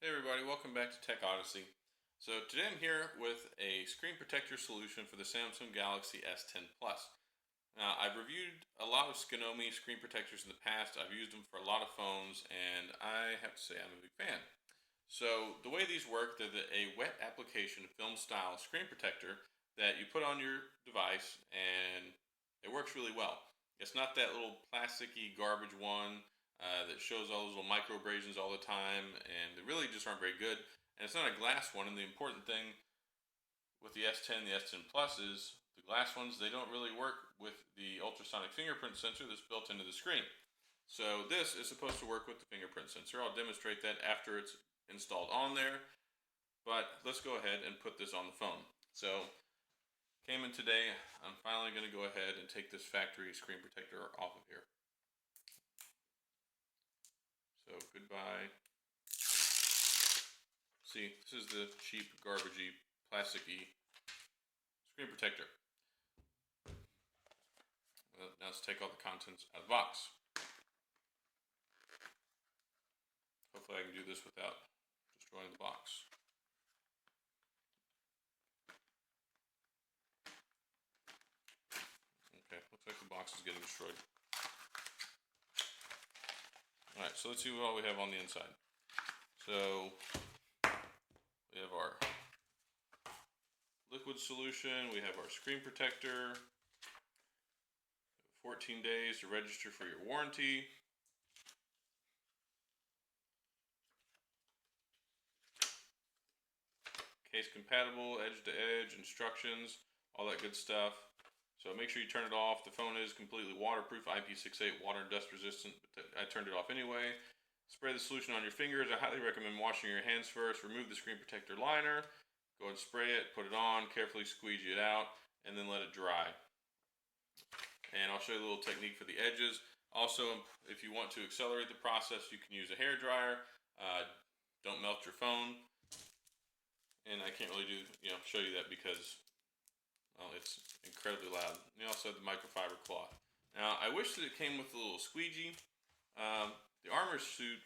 Hey everybody, welcome back to Tech Odyssey. So today I'm here with a screen protector solution for the Samsung Galaxy S10 Plus. Now I've reviewed a lot of Skinomi screen protectors in the past. I've used them for a lot of phones and I have to say I'm a big fan. So the way these work, they're a wet application film style screen protector that you put on your device and it works really well. It's not that little plasticky garbage one that shows all those little micro abrasions all the time, and they really just aren't very good. And it's not a glass one, and the important thing with the S10 and the S10 Plus is the glass ones, they don't really work with the ultrasonic fingerprint sensor that's built into the screen. So this is supposed to work with the fingerprint sensor. I'll demonstrate that after it's installed on there, but let's go ahead and put this on the phone. So came in today, I'm finally going to go ahead and take this factory screen protector off of here. So goodbye. See, this is the cheap, garbagey, plasticky screen protector. Well, now let's take all the contents out of the box. Hopefully I can do this without destroying the box. Okay, looks like the box is getting destroyed. Alright, so let's see what all we have on the inside. So we have our liquid solution, we have our screen protector, 14 days to register for your warranty. Case compatible, edge to edge, instructions, all that good stuff. So make sure you turn it off. The phone is completely waterproof, IP68 water and dust resistant, but I turned it off anyway. Spray the solution on your fingers. I highly recommend washing your hands first. Remove the screen protector liner. Go ahead and spray it, put it on, carefully squeegee it out, and then let it dry. And I'll show you a little technique for the edges. Also, if you want to accelerate the process, you can use a hair dryer. Don't melt your phone. And I can't really show you that because, well, it's incredibly loud. You also have the microfiber cloth. Now, I wish that it came with a little squeegee. The armor suit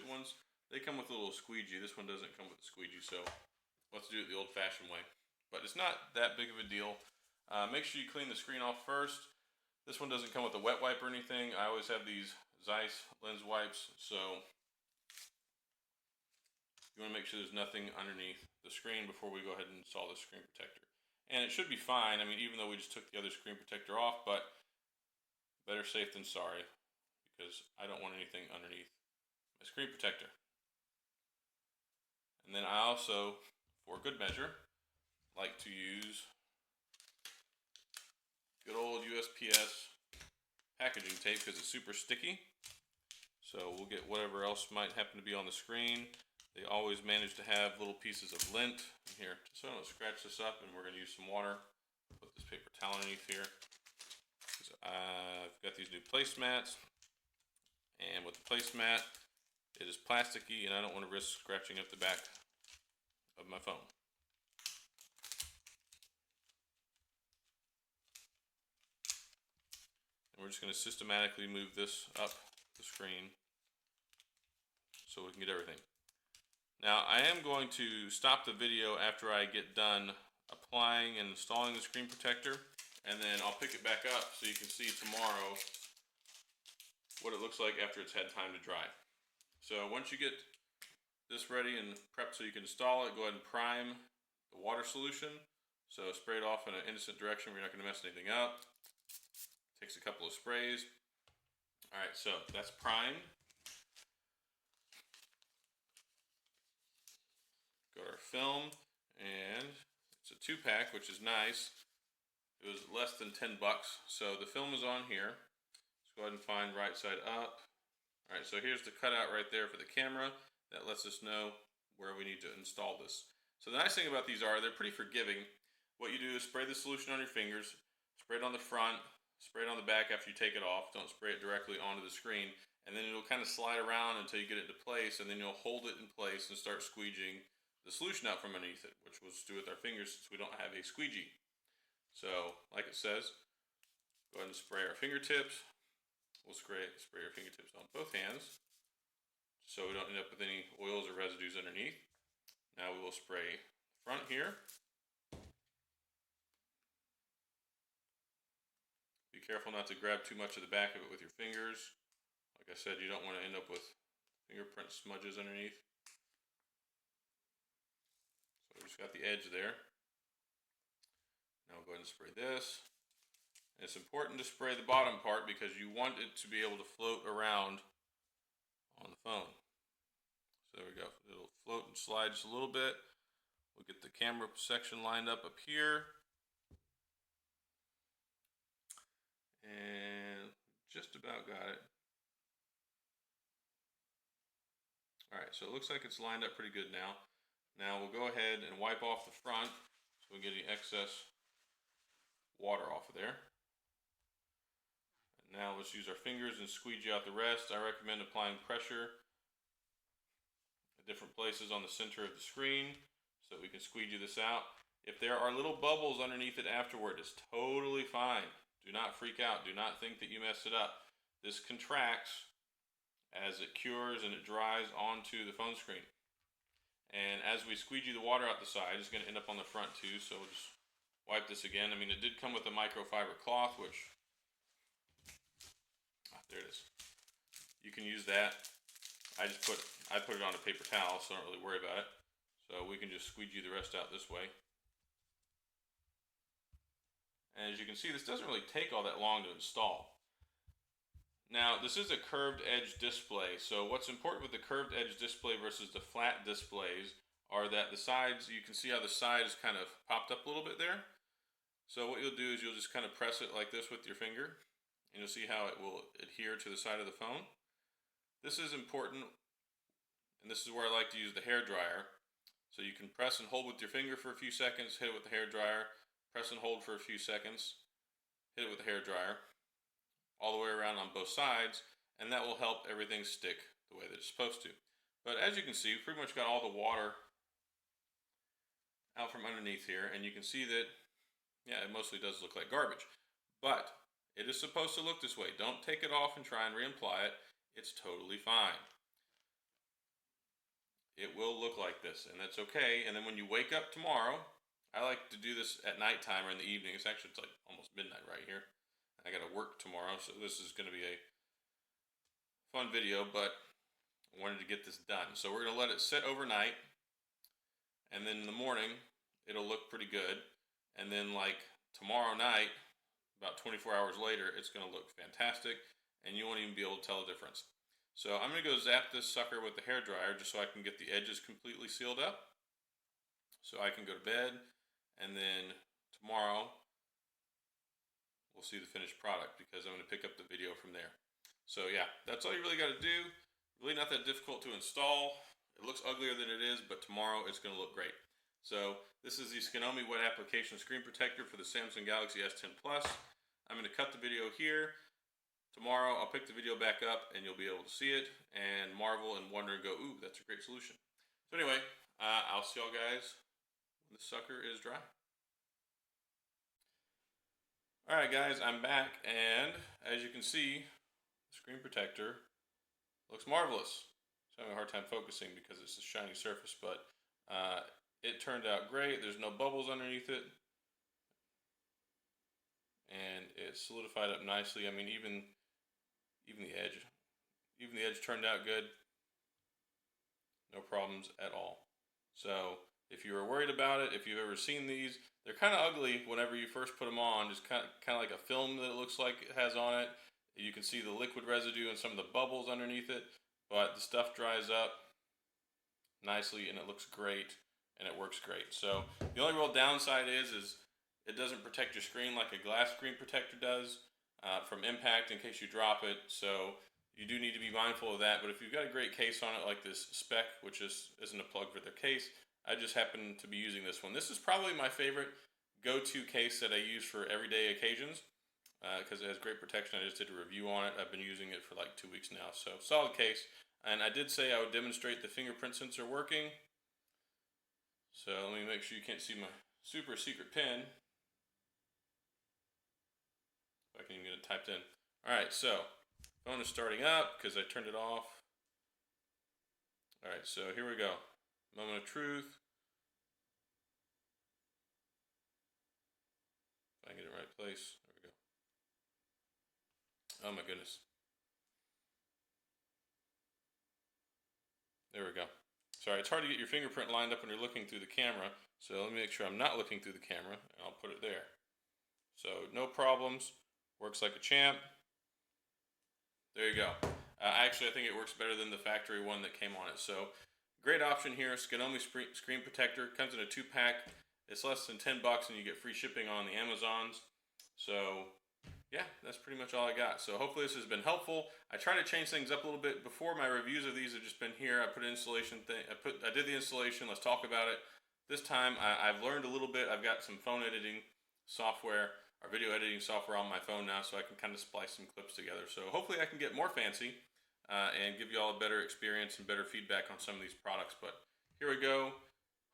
ones, they come with a little squeegee. This one doesn't come with a squeegee, so let's do it the old-fashioned way. But it's not that big of a deal. Make sure you clean the screen off first. This one doesn't come with a wet wipe or anything. I always have these Zeiss lens wipes, so you want to make sure there's nothing underneath the screen before we go ahead and install the screen protector. And it should be fine. I mean, even though we just took the other screen protector off, but better safe than sorry, because I don't want anything underneath my screen protector. And then I also, for good measure, like to use good old USPS packaging tape because it's super sticky. So we'll get whatever else might happen to be on the screen. They always manage to have little pieces of lint in here. Just so I don't scratch this up, and we're going to use some water. Put this paper towel underneath here. I've got these new placemats, and with the placemat, it is plasticky, and I don't want to risk scratching up the back of my phone. And we're just going to systematically move this up the screen so we can get everything. Now, I am going to stop the video after I get done applying and installing the screen protector, and then I'll pick it back up so you can see tomorrow what it looks like after it's had time to dry. So once you get this ready and prepped so you can install it, go ahead and prime the water solution. So spray it off in an innocent direction where you're not going to mess anything up. Takes a couple of sprays. Alright, so that's primed. Go to our film, and it's a 2-pack, which is nice. It was less than 10 bucks, so the film is on here. Let's go ahead and find right side up. Alright, so here's the cutout right there for the camera. That lets us know where we need to install this. So the nice thing about these are they're pretty forgiving. What you do is spray the solution on your fingers, spray it on the front, spray it on the back after you take it off. Don't spray it directly onto the screen. And then it'll kind of slide around until you get it into place, and then you'll hold it in place and start squeegeeing the solution out from underneath it, which we'll just do with our fingers since we don't have a squeegee. So, like it says, go ahead and spray our fingertips. We'll spray our fingertips on both hands. so we don't end up with any oils or residues underneath. Now we will spray the front here. Be careful not to grab too much of the back of it with your fingers. Like I said, you don't want to end up with fingerprint smudges underneath. So we just got the edge there. Now we'll go ahead and spray this. And it's important to spray the bottom part because you want it to be able to float around on the phone. So there we go. It'll float and slide just a little bit. We'll get the camera section lined up here. And just about got it. Alright, so it looks like it's lined up pretty good now. Now we'll go ahead and wipe off the front so we get any excess water off of there. And now let's use our fingers and squeegee out the rest. I recommend applying pressure at different places on the center of the screen so that we can squeegee this out. If there are little bubbles underneath it afterward, it's totally fine. Do not freak out. Do not think that you messed it up. This contracts as it cures and it dries onto the phone screen. And as we squeegee the water out the side, it's going to end up on the front too, so we'll just wipe this again. I mean, it did come with a microfiber cloth, which, there it is. You can use that. I put it on a paper towel, so I don't really worry about it. So we can just squeegee the rest out this way. And as you can see, this doesn't really take all that long to install. Now, this is a curved edge display, so what's important with the curved edge display versus the flat displays are that the sides, you can see how the side is kind of popped up a little bit there. So what you'll do is you'll just kind of press it like this with your finger, and you'll see how it will adhere to the side of the phone. This is important, and this is where I like to use the hair dryer. So you can press and hold with your finger for a few seconds, hit it with the hair dryer, press and hold for a few seconds, hit it with the hair dryer, all the way around on both sides, and that will help everything stick the way that it's supposed to. But as you can see, we've pretty much got all the water out from underneath here, and you can see that, yeah, it mostly does look like garbage. But it is supposed to look this way. Don't take it off and try and reapply it. It's totally fine. It will look like this, and that's okay. And then when you wake up tomorrow, I like to do this at nighttime or in the evening. It's like almost midnight right here. I got to work tomorrow, so this is going to be a fun video, but I wanted to get this done. So we're going to let it sit overnight, and then in the morning, it'll look pretty good. And then like tomorrow night, about 24 hours later, it's going to look fantastic, and you won't even be able to tell the difference. So I'm going to go zap this sucker with the hair dryer just so I can get the edges completely sealed up, so I can go to bed, and then tomorrow we'll see the finished product because I'm going to pick up the video from there. So yeah, that's all you really got to do. Really not that difficult to install. It looks uglier than it is, but tomorrow it's going to look great. So this is the Skinomi wet application screen protector for the Samsung Galaxy S10 Plus. I'm going to cut the video here. Tomorrow I'll pick the video back up and you'll be able to see it and marvel and wonder and go, ooh, that's a great solution. So anyway, I'll see y'all guys when the sucker is dry. Alright guys, I'm back, and as you can see, the screen protector looks marvelous. I'm having a hard time focusing because it's a shiny surface, but it turned out great. There's no bubbles underneath it, and it solidified up nicely. I mean, even the edge turned out good. No problems at all. So if you were worried about it, if you've ever seen these, they're kind of ugly whenever you first put them on. Just kind of like a film that it looks like it has on it. You can see the liquid residue and some of the bubbles underneath it, but the stuff dries up nicely and it looks great and it works great. So the only real downside is it doesn't protect your screen like a glass screen protector does from impact in case you drop it. So you do need to be mindful of that. But if you've got a great case on it like this Spec, which isn't a plug for their case, I just happen to be using this one. This is probably my favorite go-to case that I use for everyday occasions because it has great protection. I just did a review on it. I've been using it for like 2 weeks now. So solid case. And I did say I would demonstrate the fingerprint sensor working. So let me make sure you can't see my super secret pin. If I can even get it typed in. Alright, so phone is starting up because I turned it off. All right, so here we go. Moment of truth. If I can get it in the right place. There we go. Oh my goodness. There we go. Sorry, it's hard to get your fingerprint lined up when you're looking through the camera. So let me make sure I'm not looking through the camera, and I'll put it there. So no problems. Works like a champ. There you go. Actually, I think it works better than the factory one that came on it. So great option here. Skinomi ScreenProtector comes in a 2-pack. It's less than $10 and you get free shipping on the Amazons. So yeah, that's pretty much all I got. So hopefully this has been helpful. I try to change things up a little bit. Before, my reviews of these have just been here. I put an installation thing. I did the installation. Let's talk about it. This time I've learned a little bit. I've got some phone editing software or video editing software on my phone now, so I can kind of splice some clips together. So hopefully I can get more fancy and give you all a better experience and better feedback on some of these products. But here we go.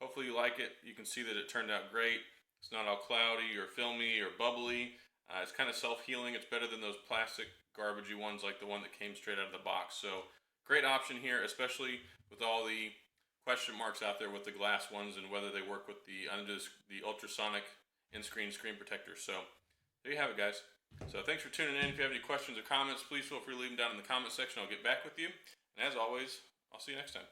Hopefully you like it. You can see that it turned out great. It's not all cloudy or filmy or bubbly. It's kind of self-healing. It's better than those plastic garbagey ones like the one that came straight out of the box. So great option here, especially with all the question marks out there with the glass ones and whether they work with the ultrasonic in-screen screen protector. So there you have it, guys. So thanks for tuning in. If you have any questions or comments, please feel free to leave them down in the comment section. I'll get back with you. And as always, I'll see you next time.